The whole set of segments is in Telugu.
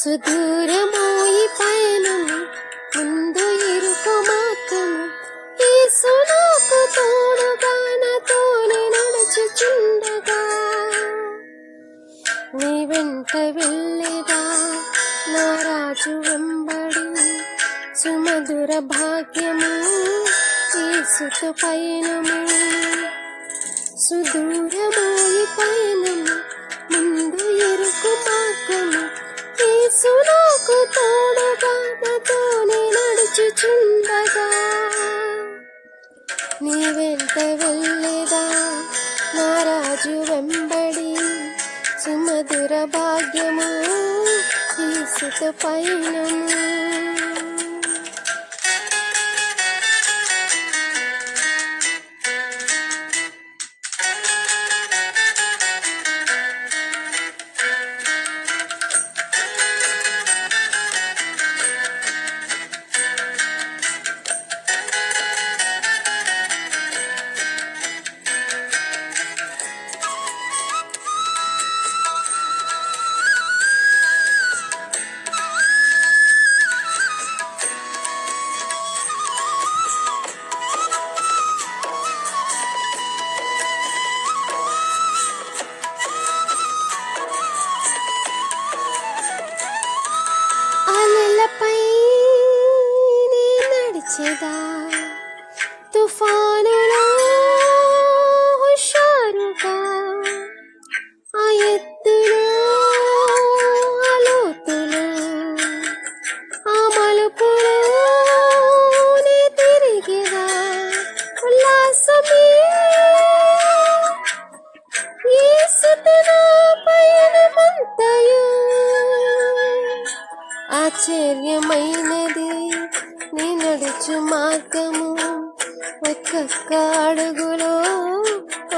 సుదూరము ఈ పయనము, ముందు ఇరుకు మార్గము. యేసు నాకు తోడుగా నాతోనే నడుచుచుండగా, నీ వెంట వెళ్ళేదా నా రాజు వెంబడి. సుమధుర భాగ్యము యేసుతో పయనము. సుదూరము ఈ పయనము, ముందు ఇరుకు మార్గము. యేసు నాకు తోడుగా నాతోనే నడుచుచుండగా, నీ వెంట వెళ్ళేదా నా రాజు వెంబడి. సుమధుర భాగ్యము యేసుతో పయనము. తుఫానులో హుషారుగా, ఆ ఎత్తులో ఆ లోతులో, ఆ మలుపులో నీ తిరిగిగా. ఉల్లాసమే యేసుతో నా పయనమంతయు, ఆశ్చర్యమైనది నీ నడుచు మార్గము. ఒక్కొక్క అడుగులో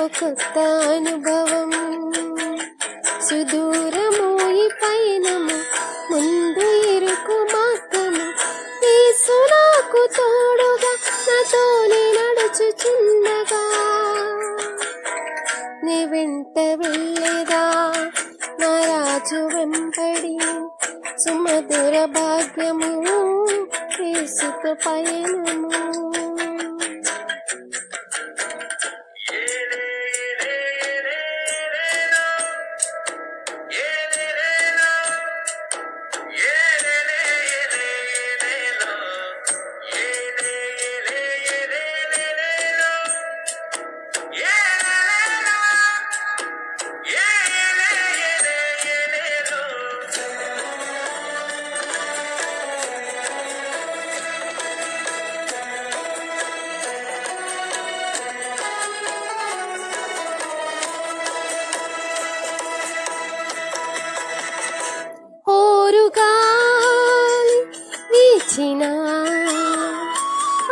ఒక్కొక్క అనుభవం. సుదూరము ఈ పయనము, ముందు ఇరుకు మార్గము. యేసు నాకు తోడుగా నాతోనే నడుచుచుండగా, నీ వెంట వెళ్ళేదా నా రాజు వెంబడి. సుమధుర భాగ్యము యేసుతో పయనము.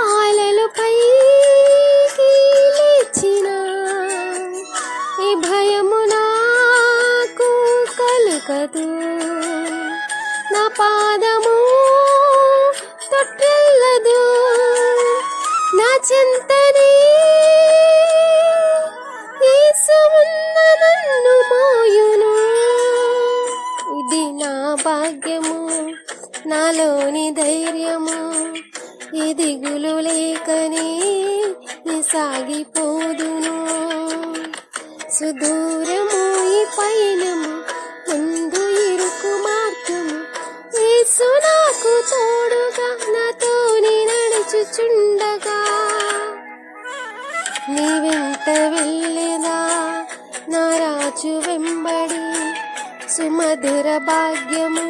ఆలలు పైకి లేచిన, ఈ భయము నాకు కలుగదు. నా పాదము తొట్టిల్లదు, నా చింతనే యేసు ఉన్న నన్ను మోయును. ఇది నా భాగ్యము, నాలోని ధైర్యము. ఈ దిగులు లేకనే సాగిపోదును. సుదూరము ఈ పయనము, ముందు ఇరుకు మార్గము. యేసు నాకు తోడుగా నాతోనే నడుచుచుండగా, నీ వెంట వెళ్ళేదా నా రాజు వెంబడి. సుమధుర భాగ్యము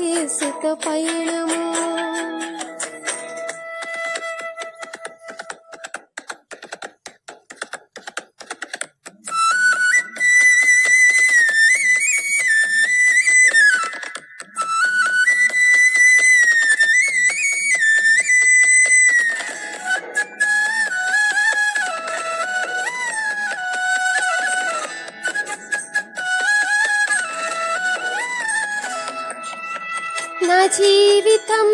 యేసుతో పయనము. నా జీవితం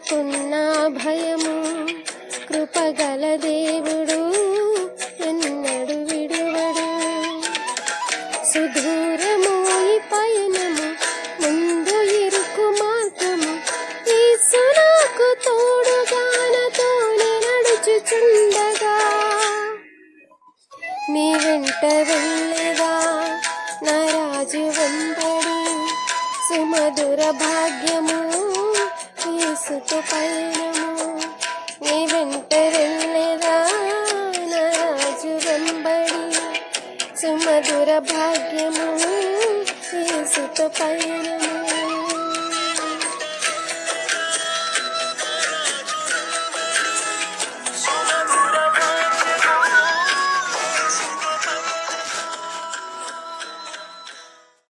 ఎందుకున్న భయము, కృపగల దేవుడు ఎన్నడు విడువడు. సుదూరము ఈ పయనము, ముందు ఇరుకు మార్గము, యేసు నాకు తోడుగానతోనే నడుచుచుండగా. నీ వెంట వెళ్ళేదా నా రాజు వెంబడి, సుమధుర భాగ్యము యేసుతో పయనము. నీ వెంట వెళ్ళేదా నా రాజు వెంబడి, సుమధుర భాగ్యము యేసుతో పయనము.